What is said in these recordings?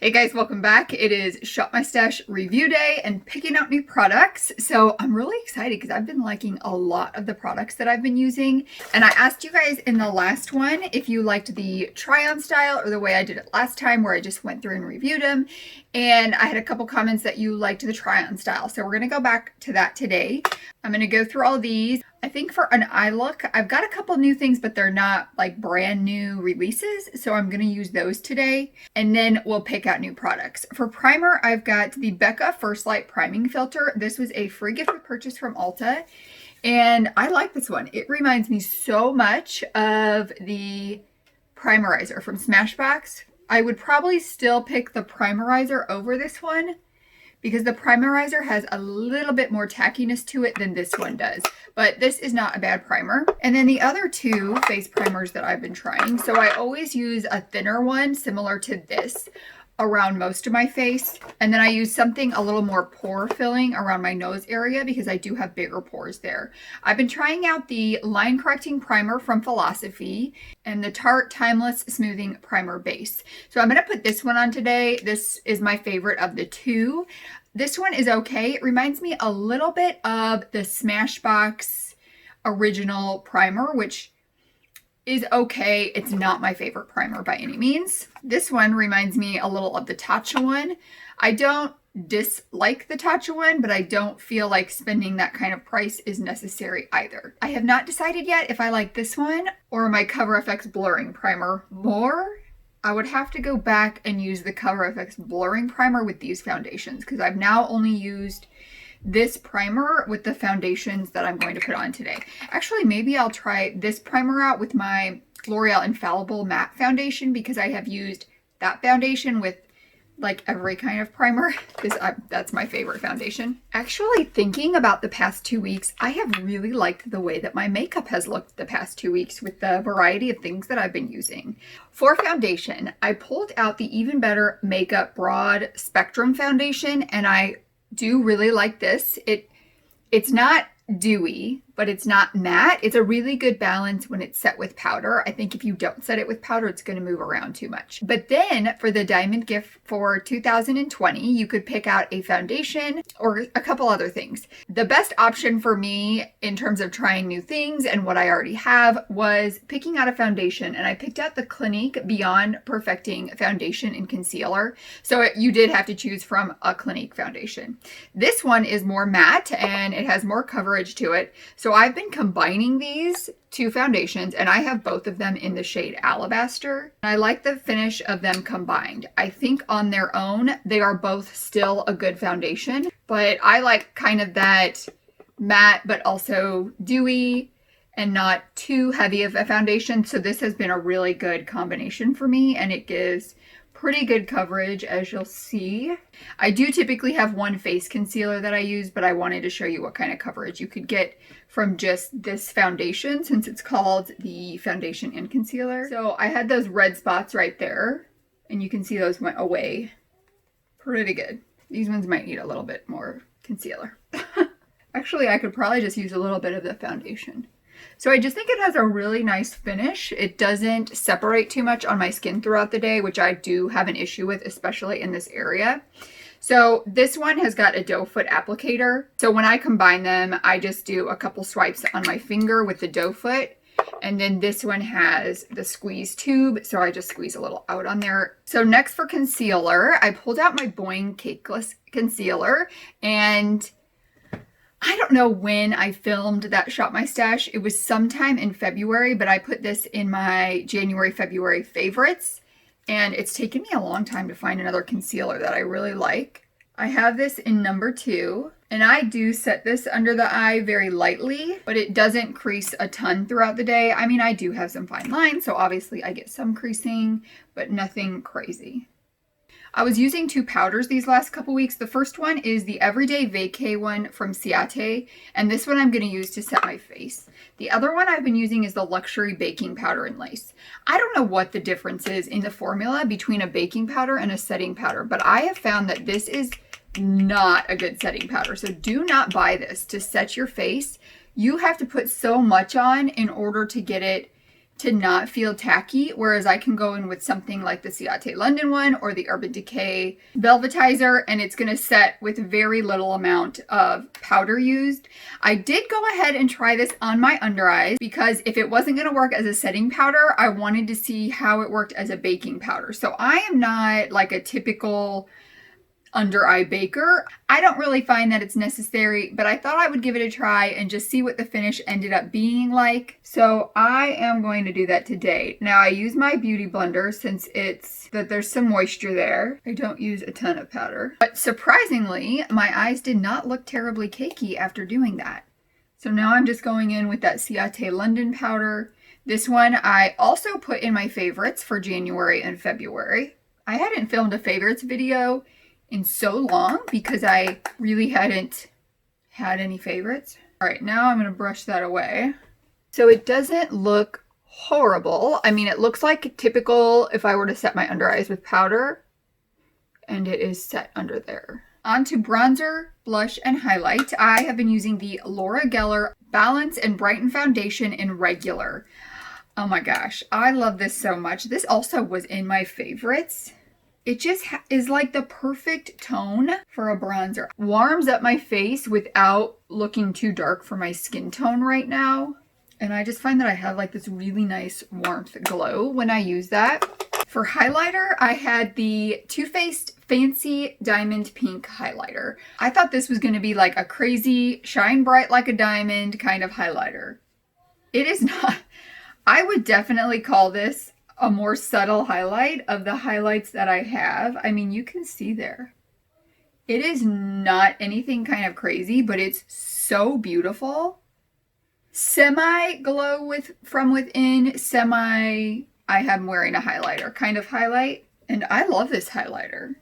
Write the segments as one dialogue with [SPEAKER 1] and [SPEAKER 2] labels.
[SPEAKER 1] Hey guys, welcome back. It is Shop My Stash review day and picking out new products. So I'm really excited because I've been liking a lot of the products that I've been using. And I asked you guys in the last one if you liked the try-on style or the way I did it last time where I just went through and reviewed them. And I had a couple comments that you liked the try-on style. So we're going to go back to that today. I'm going to go through all these. I think for an eye look, I've got a couple new things, but they're not like brand new releases. So I'm going to use those today and then we'll pick out new products. For primer, I've got the Becca First Light Priming Filter. This was a free gift purchase from Ulta and I like this one. It reminds me so much of the Primerizer from Smashbox. I would probably still pick the Primerizer over this one, because the Primerizer has a little bit more tackiness to it than this one does. But this is not a bad primer. And then the other two face primers that I've been trying. So I always use a thinner one similar to this around most of my face. And then I use something a little more pore filling around my nose area because I do have bigger pores there. I've been trying out the line correcting primer from Philosophy and the Tarte Timeless Smoothing Primer Base. So I'm going to put this one on today. This is my favorite of the two. This one is okay. It reminds me a little bit of the Smashbox original primer, which is okay. It's not my favorite primer by any means. This one reminds me a little of the Tatcha one. I don't dislike the Tatcha one, but I don't feel like spending that kind of price is necessary either. I have not decided yet if I like this one or my Cover FX blurring primer more. I would have to go back and use the Cover FX blurring primer with these foundations because I've now only used this primer with the foundations that I'm going to put on today. Actually, maybe I'll try this primer out with my L'Oreal Infallible Matte Foundation because I have used that foundation with like every kind of primer because that's my favorite foundation. Actually, thinking about the past 2 weeks, I have really liked the way that my makeup has looked the past 2 weeks with the variety of things that I've been using. For foundation, I pulled out the Even Better Makeup Broad Spectrum Foundation and I do really like this. It's not dewy, but it's not matte. It's a really good balance when it's set with powder. I think if you don't set it with powder, it's going to move around too much. But then for the diamond gift for 2020, you could pick out a foundation or a couple other things. The best option for me in terms of trying new things and what I already have was picking out a foundation, and I picked out the Clinique Beyond Perfecting Foundation and Concealer. So you did have to choose from a Clinique foundation. This one is more matte and it has more coverage to it. So I've been combining these two foundations and I have both of them in the shade Alabaster. I like the finish of them combined. I think on their own, they are both still a good foundation, but I like kind of that matte, but also dewy and not too heavy of a foundation. So this has been a really good combination for me and it gives pretty good coverage, as you'll see. I do typically have one face concealer that I use, but I wanted to show you what kind of coverage you could get from just this foundation since it's called the Foundation and Concealer. So I had those red spots right there and you can see those went away pretty good. These ones might need a little bit more concealer. Actually, I could probably just use a little bit of the foundation. So I just think it has a really nice finish. It doesn't separate too much on my skin throughout the day, which I do have an issue with, especially in this area. So this one has got a doe foot applicator. So when I combine them, I just do a couple swipes on my finger with the doe foot. And then this one has the squeeze tube. So I just squeeze a little out on there. So next for concealer, I pulled out my Boing Cakeless Concealer and I don't know when I filmed that Shop My Stash. It was sometime in February, but I put this in my January, February favorites. And it's taken me a long time to find another concealer that I really like. I have this in number 2. And I do set this under the eye very lightly, but it doesn't crease a ton throughout the day. I mean, I do have some fine lines, so obviously I get some creasing, but nothing crazy. I was using two powders these last couple weeks. The first one is the Everyday Vacay one from Ciate, and this one I'm going to use to set my face. The other one I've been using is the Luxury Baking Powder and Lace. I don't know what the difference is in the formula between a baking powder and a setting powder, but I have found that this is not a good setting powder. So do not buy this to set your face. You have to put so much on in order to get it to not feel tacky, whereas I can go in with something like the Ciate London one or the Urban Decay Velvetizer, and it's going to set with very little amount of powder used. I did go ahead and try this on my under eyes because if it wasn't going to work as a setting powder, I wanted to see how it worked as a baking powder. So I am not like a typical under eye baker. I don't really find that it's necessary, but I thought I would give it a try and just see what the finish ended up being like. So I am going to do that today. Now I use my beauty blender since there's some moisture there. I don't use a ton of powder. But surprisingly, my eyes did not look terribly cakey after doing that. So now I'm just going in with that Ciate London powder. This one I also put in my favorites for January and February. I hadn't filmed a favorites video in so long because I really hadn't had any favorites. All right, now I'm gonna brush that away. So it doesn't look horrible. I mean, it looks like typical if I were to set my under eyes with powder, and it is set under there. On to bronzer, blush, and highlight. I have been using the Laura Geller Balance and Brighten Foundation in regular. Oh my gosh, I love this so much. This also was in my favorites. It just is like the perfect tone for a bronzer. Warms up my face without looking too dark for my skin tone right now. And I just find that I have like this really nice warmth glow when I use that. For highlighter, I had the Too Faced Fancy Diamond Pink highlighter. I thought this was going to be like a crazy shine bright like a diamond kind of highlighter. It is not. I would definitely call this a more subtle highlight of the highlights that I have. I mean, you can see there. It is not anything kind of crazy, but it's so beautiful. Semi glow from within, semi I am wearing a highlighter kind of highlight. And I love this highlighter.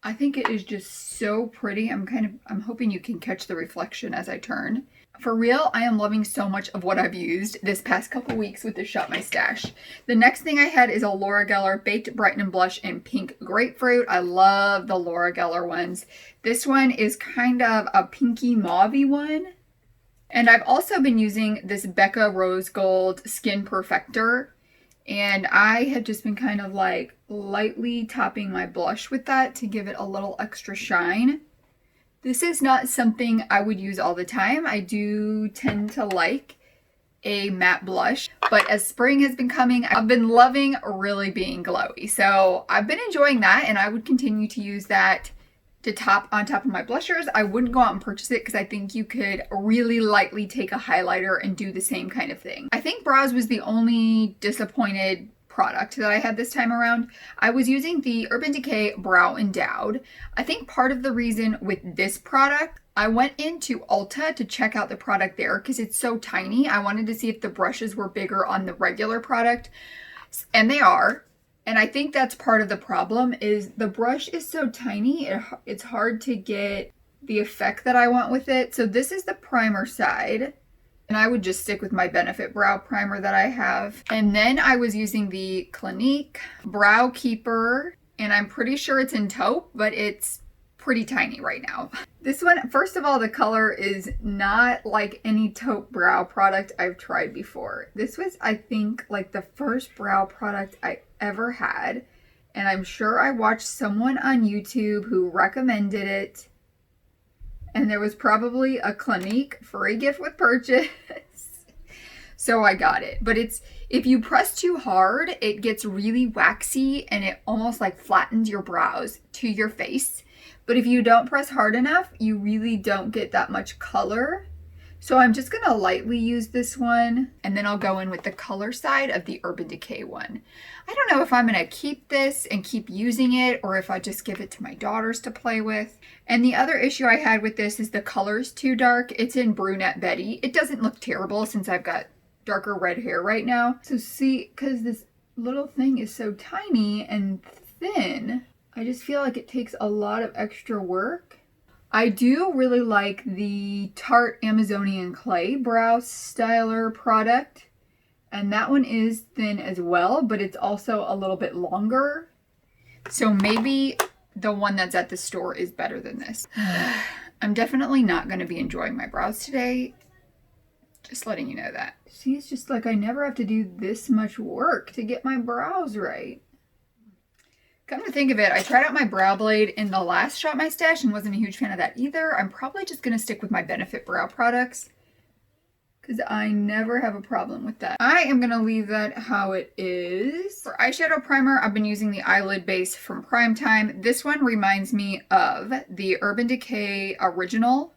[SPEAKER 1] I think it is just so pretty. I'm hoping you can catch the reflection as I turn. For real, I am loving so much of what I've used this past couple weeks with the Shop My Stash. The next thing I had is a Laura Geller Baked Brighten and Blush in Pink Grapefruit. I love the Laura Geller ones. This one is kind of a pinky mauve-y one. And I've also been using this Becca Rose Gold Skin Perfector. And I have just been kind of like lightly topping my blush with that to give it a little extra shine. This is not something I would use all the time. I do tend to like a matte blush, but as spring has been coming, I've been loving really being glowy. So I've been enjoying that, and I would continue to use that to top on top of my blushers. I wouldn't go out and purchase it because I think you could really lightly take a highlighter and do the same kind of thing. I think brows was the only disappointed product that I had this time around. I was using the Urban Decay Brow Endowed. I think part of the reason with this product, I went into Ulta to check out the product there because it's so tiny. I wanted to see if the brushes were bigger on the regular product, and they are. And I think that's part of the problem is the brush is so tiny, it's hard to get the effect that I want with it. So this is the primer side. And I would just stick with my Benefit Brow Primer that I have. And then I was using the Clinique Brow Keeper. And I'm pretty sure it's in taupe, but it's pretty tiny right now. This one, first of all, the color is not like any taupe brow product I've tried before. This was, I think, like the first brow product I ever had. And I'm sure I watched someone on YouTube who recommended it. And there was probably a Clinique free gift with purchase. So I got it. But if you press too hard, it gets really waxy and it almost like flattens your brows to your face. But if you don't press hard enough, you really don't get that much color. So I'm just going to lightly use this one, and then I'll go in with the color side of the Urban Decay one. I don't know if I'm going to keep this and keep using it, or if I just give it to my daughters to play with. And the other issue I had with this is the color's too dark. It's in Brunette Betty. It doesn't look terrible since I've got darker red hair right now. So see, because this little thing is so tiny and thin, I just feel like it takes a lot of extra work. I do really like the Tarte Amazonian Clay Brow Styler product. And that one is thin as well, but it's also a little bit longer. So maybe the one that's at the store is better than this. I'm definitely not going to be enjoying my brows today. Just letting you know that. See, it's just like I never have to do this much work to get my brows right. Come to think of it, I tried out my brow blade in the last Shop My Stash and wasn't a huge fan of that either. I'm probably just going to stick with my Benefit brow products because I never have a problem with that. I am going to leave that how it is. For eyeshadow primer, I've been using the eyelid base from Primetime. This one reminds me of the Urban Decay Original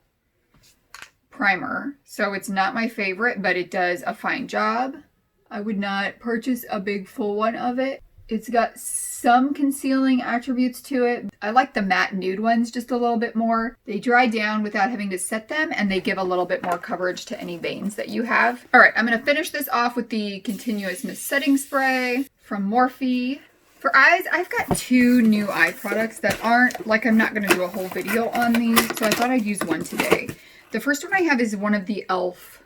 [SPEAKER 1] primer. So it's not my favorite, but it does a fine job. I would not purchase a big full one of it. It's got some concealing attributes to it. I like the matte nude ones just a little bit more. They dry down without having to set them, and they give a little bit more coverage to any veins that you have. All right, I'm going to finish this off with the Continuous Mist Setting Spray from Morphe. For eyes, I've got 2 new eye products that aren't, like I'm not going to do a whole video on these, so I thought I'd use one today. The first one I have is one of the e.l.f.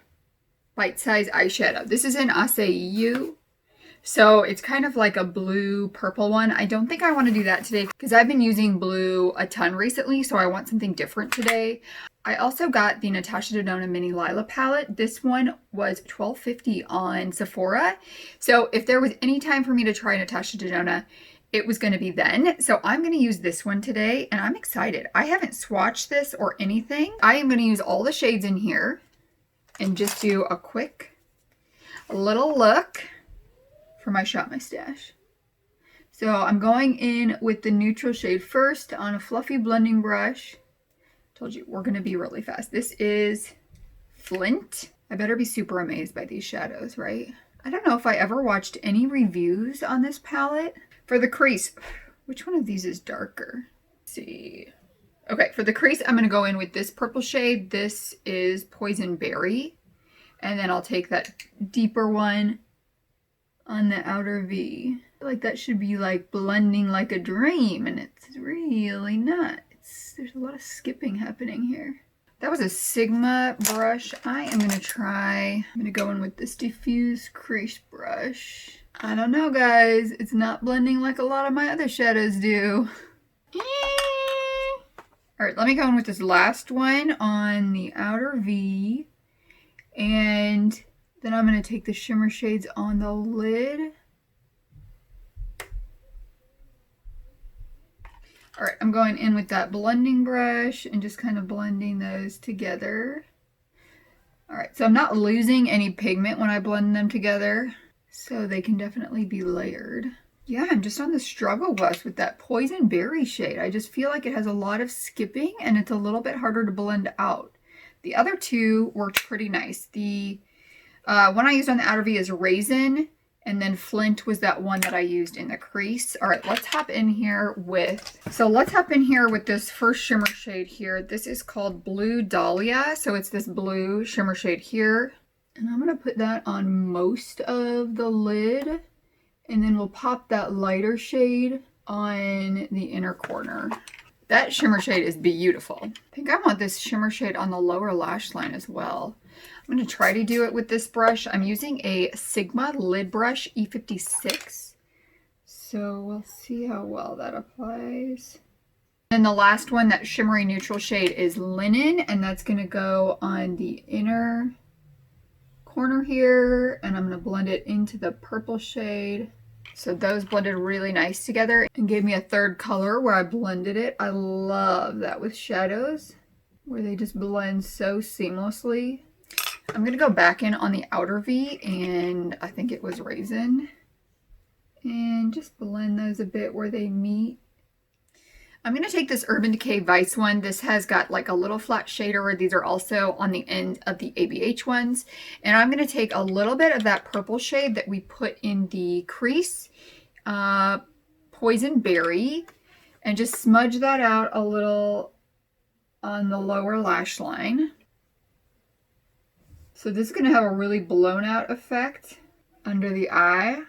[SPEAKER 1] Bite Size eyeshadow. This is in Acai. So it's kind of like a blue purple one. I don't think I want to do that today because I've been using blue a ton recently, so I want something different today. I also got the Natasha Denona Mini Lila palette. This one was $12.50 on Sephora. So if there was any time for me to try Natasha Denona, it was going to be then. So I'm going to use this one today, and I'm excited. I haven't swatched this or anything. I am going to use all the shades in here and just do a quick little look for my Shop My Stash. So I'm going in with the neutral shade first on a fluffy blending brush. Told you we're going to be really fast. This is Flint. I better be super amazed by these shadows, right? I don't know if I ever watched any reviews on this palette. For the crease, which one of these is darker? Let's see. Okay, for the crease, I'm going to go in with this purple shade. This is Poison Berry. And then I'll take that deeper one on the outer V. I feel like that should be like blending like a dream, and it's really not. There's a lot of skipping happening here. That was a Sigma brush. I am going to go in with this diffuse crease brush. I don't know, guys. It's not blending like a lot of my other shadows do. All right, let me go in with this last one on the outer V. And then I'm going to take the shimmer shades on the lid. All right, I'm going in with that blending brush and just kind of blending those together. All right, so I'm not losing any pigment when I blend them together, so they can definitely be layered. Yeah, I'm just on the struggle bus with that Poison Berry shade. I just feel like it has a lot of skipping and it's a little bit harder to blend out. The other two worked pretty nice. The one I used on the outer V is Raisin, and then Flint was that one that I used in the crease. All right, let's hop in here with this first shimmer shade here. This is called Blue Dahlia. So it's this blue shimmer shade here. And I'm going to put that on most of the lid. And then we'll pop that lighter shade on the inner corner. That shimmer shade is beautiful. I think I want this shimmer shade on the lower lash line as well. I'm going to try to do it with this brush. I'm using a Sigma lid brush E56. So we'll see how well that applies. And the last one, that shimmery neutral shade, is Linen. And that's going to go on the inner corner here. And I'm going to blend it into the purple shade. So those blended really nice together and gave me a third color where I blended it. I love that with shadows, where they just blend so seamlessly. I'm going to go back in on the outer V, and I think it was Raisin, and just blend those a bit where they meet. I'm going to take this Urban Decay Vice one. This has got like a little flat shader. These are also on the end of the ABH ones. And I'm going to take a little bit of that purple shade that we put in the crease, Poison Berry, and just smudge that out a little on the lower lash line. So this is going to have a really blown out effect under the eye.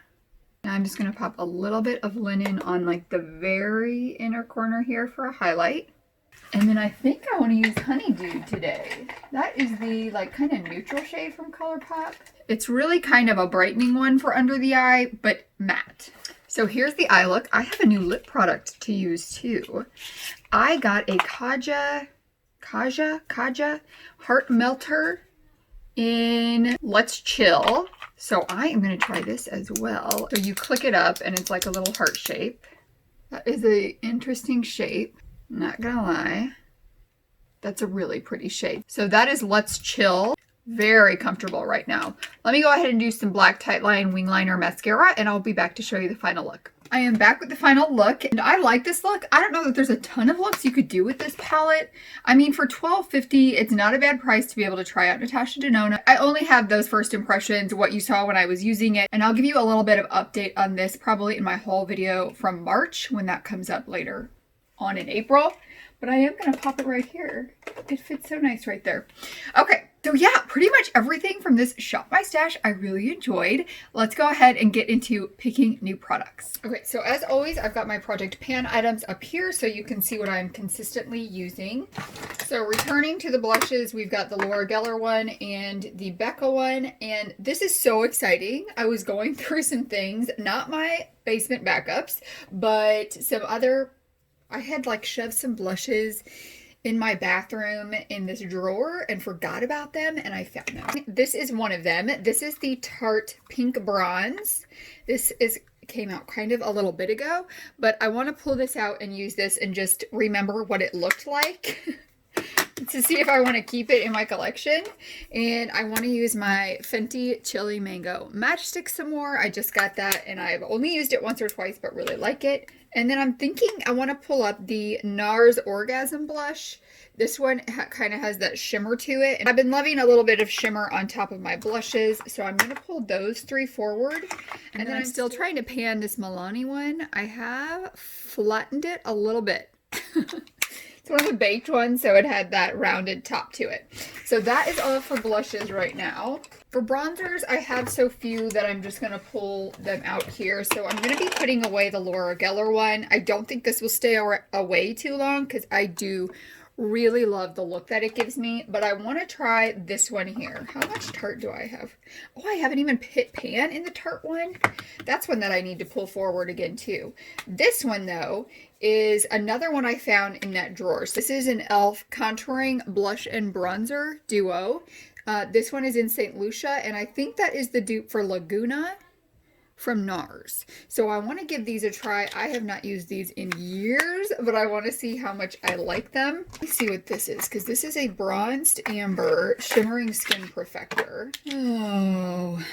[SPEAKER 1] Now I'm just going to pop a little bit of Linen on like the very inner corner here for a highlight. And then I think I want to use Honeydew today. That is the like kind of neutral shade from ColourPop. It's really kind of a brightening one for under the eye, but matte. So here's the eye look. I have a new lip product to use too. I got a Kaja Heart Melter in Let's Chill. So I am going to try this as well. So you click it up and it's like a little heart shape. That is an interesting shape. Not gonna lie. That's a really pretty shape. So that is Let's Chill. Very comfortable right now. Let me go ahead and do some black tightline wing liner mascara and I'll be back to show you the final look. I am back with the final look and I like this look. I don't know that there's a ton of looks you could do with this palette. I mean, for $12.50, it's not a bad price to be able to try out Natasha Denona. I only have those first impressions, what you saw when I was using it, and I'll give you a little bit of update on this probably in my haul video from March when that comes up later on in April. But I am going to pop it right here. It fits so nice right there. Okay, so yeah, pretty much everything from this Shop My Stash I really enjoyed. Let's go ahead and get into picking new products. Okay, so as always, I've got my Project Pan items up here so you can see what I'm consistently using. So returning to the blushes, we've got the Laura Geller one and the Becca one. And this is so exciting. I was going through some things, not my basement backups, but some other... I had like shoved some blushes in my bathroom in this drawer and forgot about them and I found them. This is one of them. This is the Tarte Pink Bronze. This came out kind of a little bit ago, but I want to pull this out and use this and just remember what it looked like to see if I want to keep it in my collection. And I want to use my Fenty Chili Mango Matchstick some more. I just got that and I've only used it once or twice but really like it. And then I'm thinking I want to pull up the NARS Orgasm Blush. This one kind of has that shimmer to it. And I've been loving a little bit of shimmer on top of my blushes. So I'm going to pull those three forward. And then I'm still trying to pan this Milani one. I have flattened it a little bit. It's one of the baked ones, so it had that rounded top to it. So that is all for blushes right now. For bronzers, I have so few that I'm just going to pull them out here. So I'm going to be putting away the Laura Geller one. I don't think this will stay away too long because I do really love the look that it gives me. But I want to try this one here. How much Tarte do I have? Oh, I haven't even hit pan in the Tarte one. That's one that I need to pull forward again too. This one though is another one I found in that drawer. So this is an e.l.f. Contouring Blush and Bronzer Duo. This one is in St. Lucia, and I think that is the dupe for Laguna from NARS. So I want to give these a try. I have not used these in years, but I want to see how much I like them. Let me see what this is, because this is a Bronzed Amber Shimmering Skin Perfector. Oh...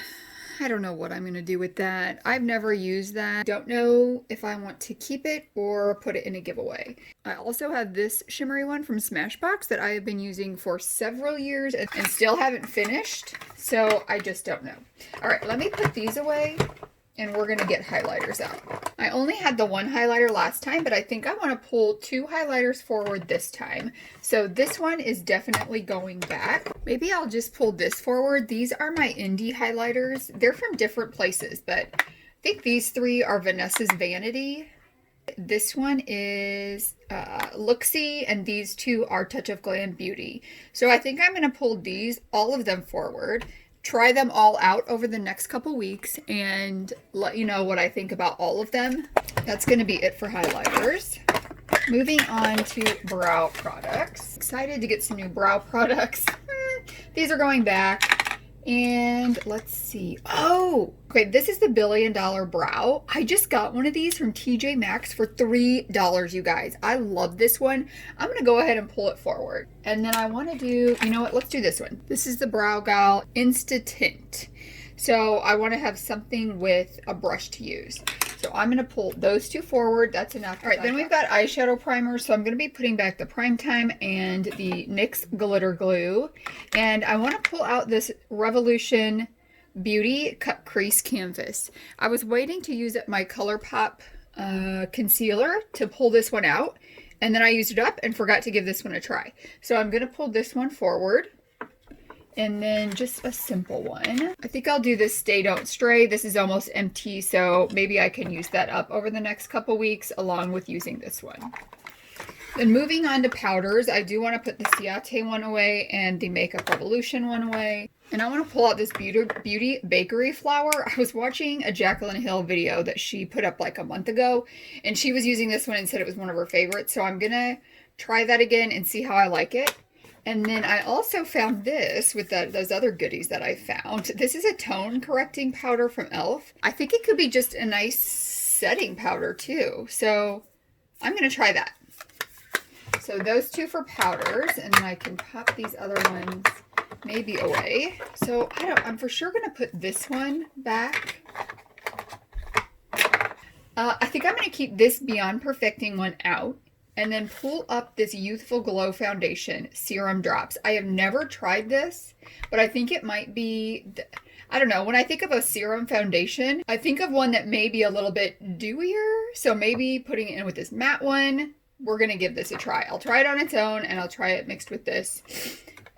[SPEAKER 1] I don't know what I'm going to do with that. I've never used that. Don't know if I want to keep it or put it in a giveaway. I also have this shimmery one from Smashbox that I have been using for several years and still haven't finished. So I just don't know. All right, let me put these away and we're going to get highlighters out. I only had the one highlighter last time, but I think I want to pull two highlighters forward this time. So this one is definitely going back. Maybe I'll just pull this forward. These are my indie highlighters. They're from different places, but I think these three are Vanessa's Vanity. This one is Looksy, and these two are Touch of Glam Beauty. So I think I'm going to pull these, all of them forward, try them all out over the next couple weeks and let you know what I think about all of them. That's going to be it for highlighters. Moving on to brow products. Excited to get some new brow products. These are going back. And let's see. Oh, okay. This is the $1 Billion Brow. I just got one of these from TJ Maxx for $3, you guys. I love this one. I'm going to go ahead and pull it forward. And then I want to do, you know what? Let's do this one. This is the Brow Gal Insta Tint. So I want to have something with a brush to use. So I'm going to pull those two forward. That's enough. All right, then we've got eyeshadow primers. So I'm going to be putting back the Primetime and the NYX Glitter Glue. And I want to pull out this Revolution Beauty Cut Crease Canvas. I was waiting to use my ColourPop concealer to pull this one out. And then I used it up and forgot to give this one a try. So I'm going to pull this one forward. And then just a simple one. I think I'll do this Stay Don't Stray. This is almost empty, so maybe I can use that up over the next couple weeks along with using this one. Then moving on to powders, I do want to put the Ciate one away and the Makeup Revolution one away. And I want to pull out this Beauty Bakery flower. I was watching a Jaclyn Hill video that she put up like a month ago, and she was using this one and said it was one of her favorites. So I'm going to try that again and see how I like it. And then I also found this with those other goodies that I found. This is a tone correcting powder from e.l.f. I think it could be just a nice setting powder too. So I'm going to try that. So those two for powders, and then I can pop these other ones maybe away. So I'm for sure going to put this one back. I think I'm going to keep this Beyond Perfecting one out and then pull up this Youthful Glow Foundation Serum Drops. I have never tried this, but I think it might be, I don't know, when I think of a serum foundation, I think of one that may be a little bit dewier. So maybe putting it in with this matte one, we're going to give this a try. I'll try it on its own and I'll try it mixed with this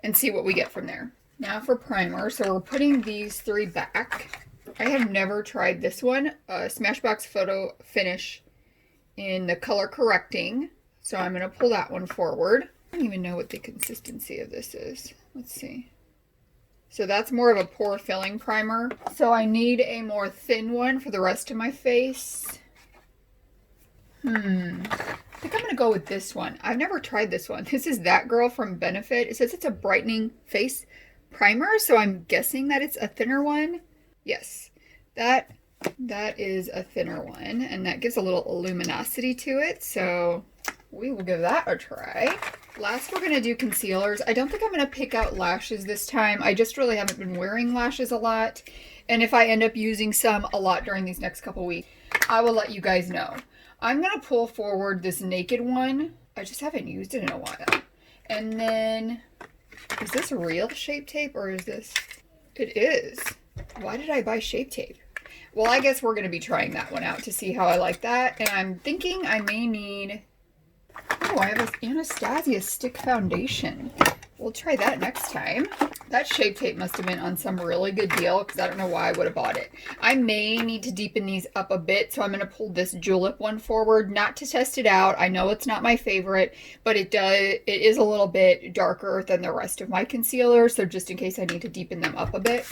[SPEAKER 1] and see what we get from there. Now for primer. So we're putting these three back. I have never tried this one, Smashbox Photo Finish in the color correcting. So I'm going to pull that one forward. I don't even know what the consistency of this is. Let's see. So that's more of a pore filling primer. So I need a more thin one for the rest of my face. I think I'm going to go with this one. I've never tried this one. This is That Girl from Benefit. It says it's a brightening face primer, so I'm guessing that it's a thinner one. Yes, that is a thinner one, and that gives a little luminosity to it, so we will give that a try. Last, we're going to do concealers. I don't think I'm going to pick out lashes this time. I just really haven't been wearing lashes a lot, and if I end up using some a lot during these next couple weeks, I will let you guys know. I'm going to pull forward this Naked one. I just haven't used it in a while. And then, is this real Shape Tape or is this? It is. Why did I buy Shape Tape? Well, I guess we're going to be trying that one out to see how I like that. And I'm thinking I may need, oh, I have this Anastasia Stick Foundation. We'll try that next time. That Shape Tape must have been on some really good deal because I don't know why I would have bought it. I may need to deepen these up a bit, so I'm going to pull this Julep one forward, not to test it out. I know it's not my favorite, but it is a little bit darker than the rest of my concealer, so just in case I need to deepen them up a bit.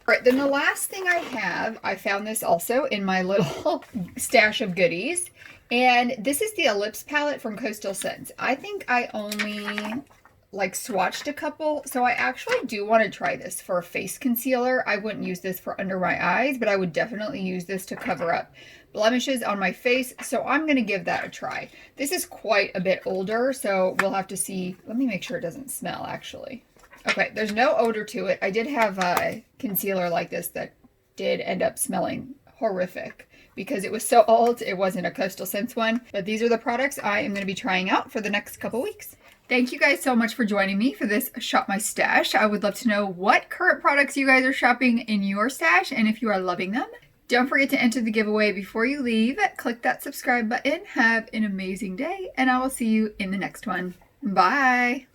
[SPEAKER 1] All right, then the last thing I have, I found this also in my little stash of goodies, and this is the Ellipse palette from Coastal Scents. I think I only swatched a couple, so I actually do want to try this for a face concealer. I wouldn't use this for under my eyes, but I would definitely use this to cover up blemishes on my face, so I'm going to give that a try. This is quite a bit older, so we'll have to see. Let me make sure it doesn't smell, actually. Okay, there's no odor to it. I did have a concealer like this that did end up smelling horrific because it was so old. It wasn't a Coastal Scents one, but these are the products I am going to be trying out for the next couple weeks. Thank you guys so much for joining me for this Shop My Stash. I would love to know what current products you guys are shopping in your stash and if you are loving them. Don't forget to enter the giveaway before you leave. Click that subscribe button. Have an amazing day, and I will see you in the next one. Bye.